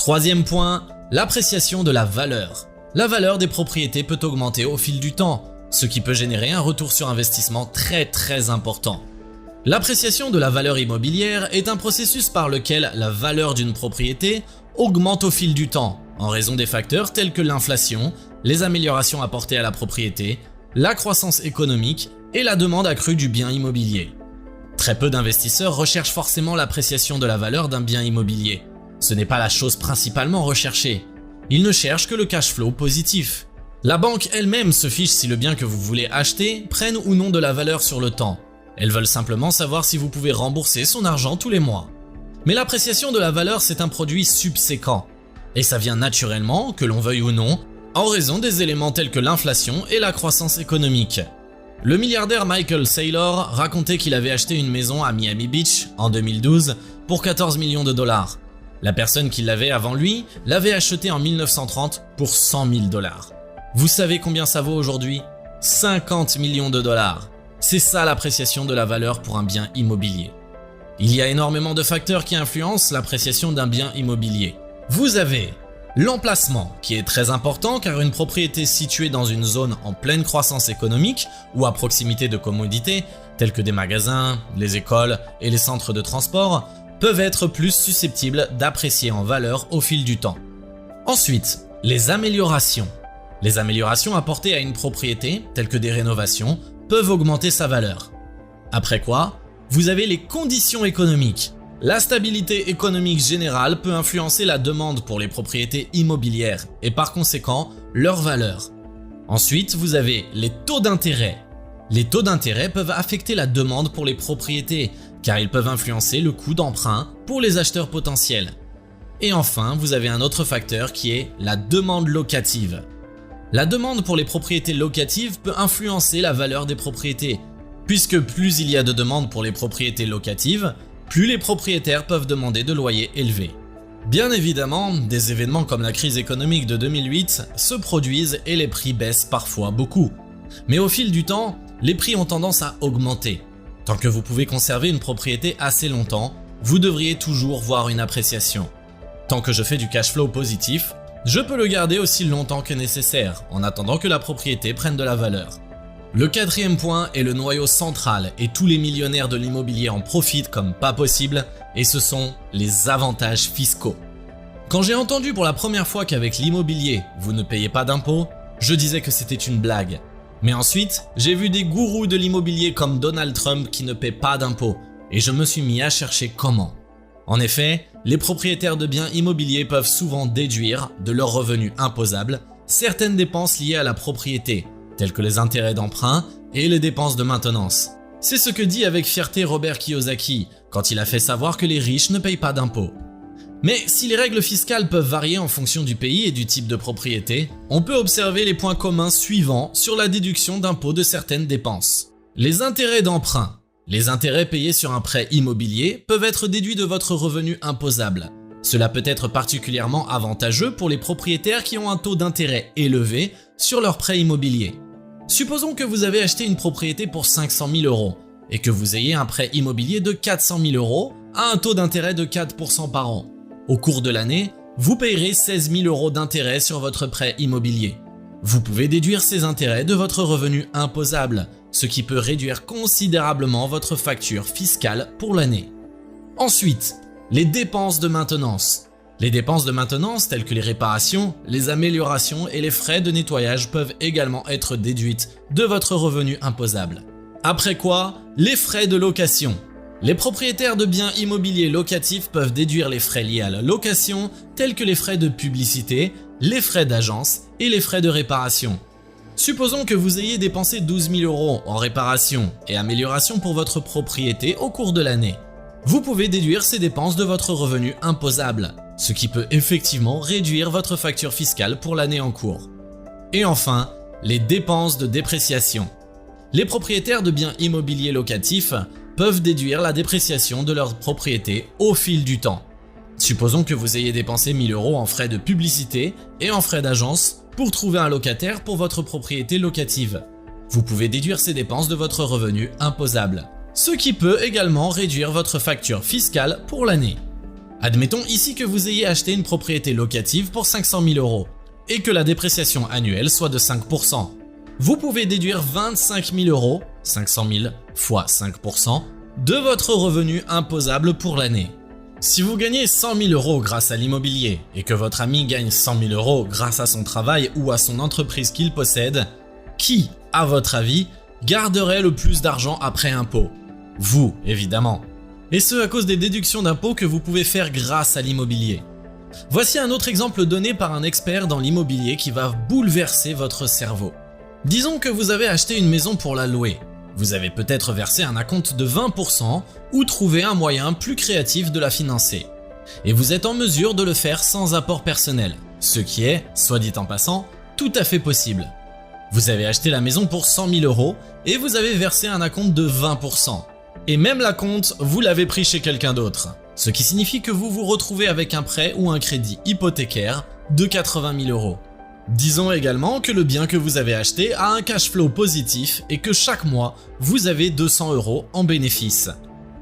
Troisième point, l'appréciation de la valeur. La valeur des propriétés peut augmenter au fil du temps, ce qui peut générer un retour sur investissement très important. L'appréciation de la valeur immobilière est un processus par lequel la valeur d'une propriété augmente au fil du temps, en raison des facteurs tels que l'inflation, les améliorations apportées à la propriété, la croissance économique et la demande accrue du bien immobilier. Très peu d'investisseurs recherchent forcément l'appréciation de la valeur d'un bien immobilier. Ce n'est pas la chose principalement recherchée. Ils ne cherchent que le cash flow positif. La banque elle-même se fiche si le bien que vous voulez acheter prenne ou non de la valeur sur le temps. Elles veulent simplement savoir si vous pouvez rembourser son argent tous les mois. Mais l'appréciation de la valeur, c'est un produit subséquent. Et ça vient naturellement, que l'on veuille ou non, en raison des éléments tels que l'inflation et la croissance économique. Le milliardaire Michael Saylor racontait qu'il avait acheté une maison à Miami Beach en 2012 pour 14 millions de dollars. La personne qui l'avait avant lui l'avait acheté en 1930 pour 100 000 dollars. Vous savez combien ça vaut aujourd'hui? 50 millions de dollars. C'est ça l'appréciation de la valeur pour un bien immobilier. Il y a énormément de facteurs qui influencent l'appréciation d'un bien immobilier. Vous avez l'emplacement, qui est très important car une propriété située dans une zone en pleine croissance économique ou à proximité de commodités, telles que des magasins, les écoles et les centres de transport, peuvent être plus susceptibles d'apprécier en valeur au fil du temps. Ensuite, les améliorations. Les améliorations apportées à une propriété, telles que des rénovations, peuvent augmenter sa valeur. Après quoi, vous avez les conditions économiques. La stabilité économique générale peut influencer la demande pour les propriétés immobilières et par conséquent leur valeur. Ensuite, vous avez les taux d'intérêt. Les taux d'intérêt peuvent affecter la demande pour les propriétés car ils peuvent influencer le coût d'emprunt pour les acheteurs potentiels. Et enfin, vous avez un autre facteur qui est la demande locative. La demande pour les propriétés locatives peut influencer la valeur des propriétés, puisque plus il y a de demandes pour les propriétés locatives, plus les propriétaires peuvent demander de loyers élevés. Bien évidemment, des événements comme la crise économique de 2008 se produisent et les prix baissent parfois beaucoup. Mais au fil du temps, les prix ont tendance à augmenter. Tant que vous pouvez conserver une propriété assez longtemps, vous devriez toujours voir une appréciation. Tant que je fais du cash flow positif, je peux le garder aussi longtemps que nécessaire, en attendant que la propriété prenne de la valeur. Le quatrième point est le noyau central et tous les millionnaires de l'immobilier en profitent comme pas possible, et ce sont les avantages fiscaux. Quand j'ai entendu pour la première fois qu'avec l'immobilier, vous ne payez pas d'impôts, je disais que c'était une blague. Mais ensuite, j'ai vu des gourous de l'immobilier comme Donald Trump qui ne paient pas d'impôts, et je me suis mis à chercher comment. En effet, les propriétaires de biens immobiliers peuvent souvent déduire de leurs revenus imposables certaines dépenses liées à la propriété, telles que les intérêts d'emprunt et les dépenses de maintenance. C'est ce que dit avec fierté Robert Kiyosaki quand il a fait savoir que les riches ne payent pas d'impôts. Mais si les règles fiscales peuvent varier en fonction du pays et du type de propriété, on peut observer les points communs suivants sur la déduction d'impôts de certaines dépenses. Les intérêts d'emprunt. Les intérêts payés sur un prêt immobilier peuvent être déduits de votre revenu imposable. Cela peut être particulièrement avantageux pour les propriétaires qui ont un taux d'intérêt élevé sur leur prêt immobilier. Supposons que vous avez acheté une propriété pour 500 000 € et que vous ayez un prêt immobilier de 400 000 € à un taux d'intérêt de 4% par an. Au cours de l'année, vous payerez 16 000 € d'intérêt sur votre prêt immobilier. Vous pouvez déduire ces intérêts de votre revenu imposable, ce qui peut réduire considérablement votre facture fiscale pour l'année. Ensuite, les dépenses de maintenance. Les dépenses de maintenance telles que les réparations, les améliorations et les frais de nettoyage peuvent également être déduites de votre revenu imposable. Après quoi, les frais de location. Les propriétaires de biens immobiliers locatifs peuvent déduire les frais liés à la location, tels que les frais de publicité, les frais d'agence et les frais de réparation. Supposons que vous ayez dépensé 12 000 € en réparation et amélioration pour votre propriété au cours de l'année. Vous pouvez déduire ces dépenses de votre revenu imposable, ce qui peut effectivement réduire votre facture fiscale pour l'année en cours. Et enfin, les dépenses de dépréciation. Les propriétaires de biens immobiliers locatifs peuvent déduire la dépréciation de leur propriété au fil du temps. Supposons que vous ayez dépensé 1 000 € en frais de publicité et en frais d'agence pour trouver un locataire pour votre propriété locative. Vous pouvez déduire ces dépenses de votre revenu imposable, ce qui peut également réduire votre facture fiscale pour l'année. Admettons ici que vous ayez acheté une propriété locative pour 500 000 € et que la dépréciation annuelle soit de 5%. Vous pouvez déduire 25 000 €, 500 000 fois 5%, de votre revenu imposable pour l'année. Si vous gagnez 100 000 € grâce à l'immobilier et que votre ami gagne 100 000 € grâce à son travail ou à son entreprise qu'il possède, qui, à votre avis, garderait le plus d'argent après impôt? Vous, évidemment. Et ce à cause des déductions d'impôts que vous pouvez faire grâce à l'immobilier. Voici un autre exemple donné par un expert dans l'immobilier qui va bouleverser votre cerveau. Disons que vous avez acheté une maison pour la louer. Vous avez peut-être versé un acompte de 20% ou trouvé un moyen plus créatif de la financer. Et vous êtes en mesure de le faire sans apport personnel, ce qui est, soit dit en passant, tout à fait possible. Vous avez acheté la maison pour 100 000 € et vous avez versé un acompte de 20%. Et même l'acompte, vous l'avez pris chez quelqu'un d'autre. Ce qui signifie que vous vous retrouvez avec un prêt ou un crédit hypothécaire de 80 000 €. Disons également que le bien que vous avez acheté a un cash flow positif et que chaque mois, vous avez 200 € en bénéfice.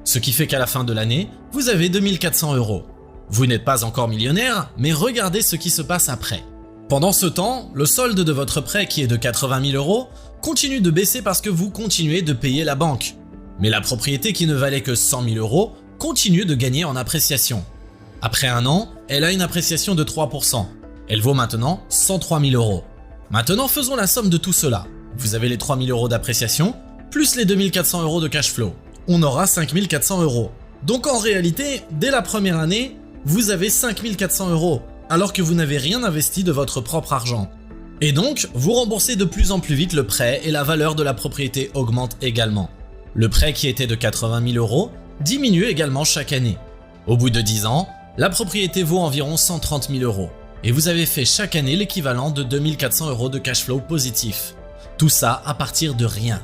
Ce qui fait qu'à la fin de l'année, vous avez 2400 €. Vous n'êtes pas encore millionnaire, mais regardez ce qui se passe après. Pendant ce temps, le solde de votre prêt qui est de 80 000 € continue de baisser parce que vous continuez de payer la banque. Mais la propriété qui ne valait que 100 000 € continue de gagner en appréciation. Après un an, elle a une appréciation de 3%. Elle vaut maintenant 103 000 €. Maintenant, faisons la somme de tout cela. Vous avez les 3 000 € d'appréciation, plus les 2400 € de cash flow. On aura 5 400 €. Donc en réalité, dès la première année, vous avez 5 400 €, alors que vous n'avez rien investi de votre propre argent. Et donc, vous remboursez de plus en plus vite le prêt et la valeur de la propriété augmente également. Le prêt qui était de 80 000 € diminue également chaque année. Au bout de 10 ans, la propriété vaut environ 130 000 € et vous avez fait chaque année l'équivalent de 2400 € de cash flow positif. Tout ça à partir de rien.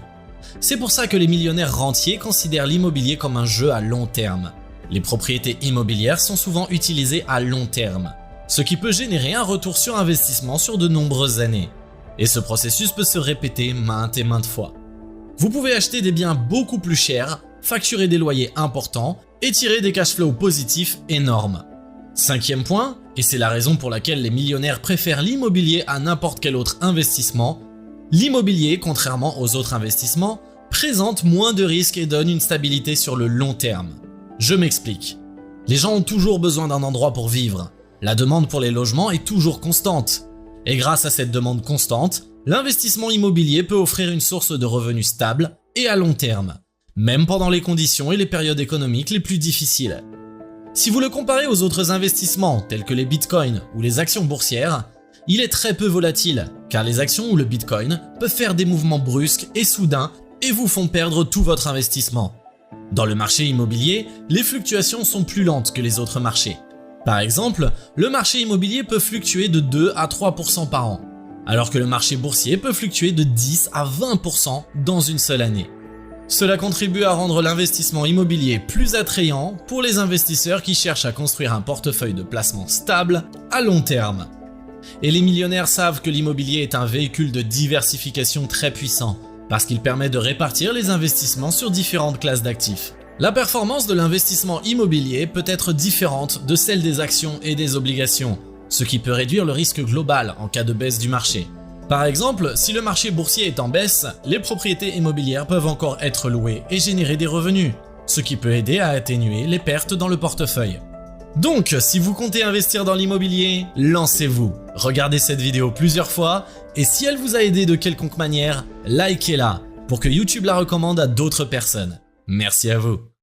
C'est pour ça que les millionnaires rentiers considèrent l'immobilier comme un jeu à long terme. Les propriétés immobilières sont souvent utilisées à long terme, ce qui peut générer un retour sur investissement sur de nombreuses années. Et ce processus peut se répéter maintes et maintes fois. Vous pouvez acheter des biens beaucoup plus chers, facturer des loyers importants et tirer des cash flows positifs énormes. Cinquième point, et c'est la raison pour laquelle les millionnaires préfèrent l'immobilier à n'importe quel autre investissement, l'immobilier, contrairement aux autres investissements, présente moins de risques et donne une stabilité sur le long terme. Je m'explique. Les gens ont toujours besoin d'un endroit pour vivre. La demande pour les logements est toujours constante. Et grâce à cette demande constante, l'investissement immobilier peut offrir une source de revenus stable et à long terme, même pendant les conditions et les périodes économiques les plus difficiles. Si vous le comparez aux autres investissements tels que les bitcoins ou les actions boursières, il est très peu volatile, car les actions ou le bitcoin peuvent faire des mouvements brusques et soudains et vous font perdre tout votre investissement. Dans le marché immobilier, les fluctuations sont plus lentes que les autres marchés. Par exemple, le marché immobilier peut fluctuer de 2 à 3% par an, alors que le marché boursier peut fluctuer de 10 à 20% dans une seule année. Cela contribue à rendre l'investissement immobilier plus attrayant pour les investisseurs qui cherchent à construire un portefeuille de placement stable à long terme. Et les millionnaires savent que l'immobilier est un véhicule de diversification très puissant, parce qu'il permet de répartir les investissements sur différentes classes d'actifs. La performance de l'investissement immobilier peut être différente de celle des actions et des obligations, ce qui peut réduire le risque global en cas de baisse du marché. Par exemple, si le marché boursier est en baisse, les propriétés immobilières peuvent encore être louées et générer des revenus, ce qui peut aider à atténuer les pertes dans le portefeuille. Donc, si vous comptez investir dans l'immobilier, lancez-vous. Regardez cette vidéo plusieurs fois et si elle vous a aidé de quelconque manière, likez-la pour que YouTube la recommande à d'autres personnes. Merci à vous.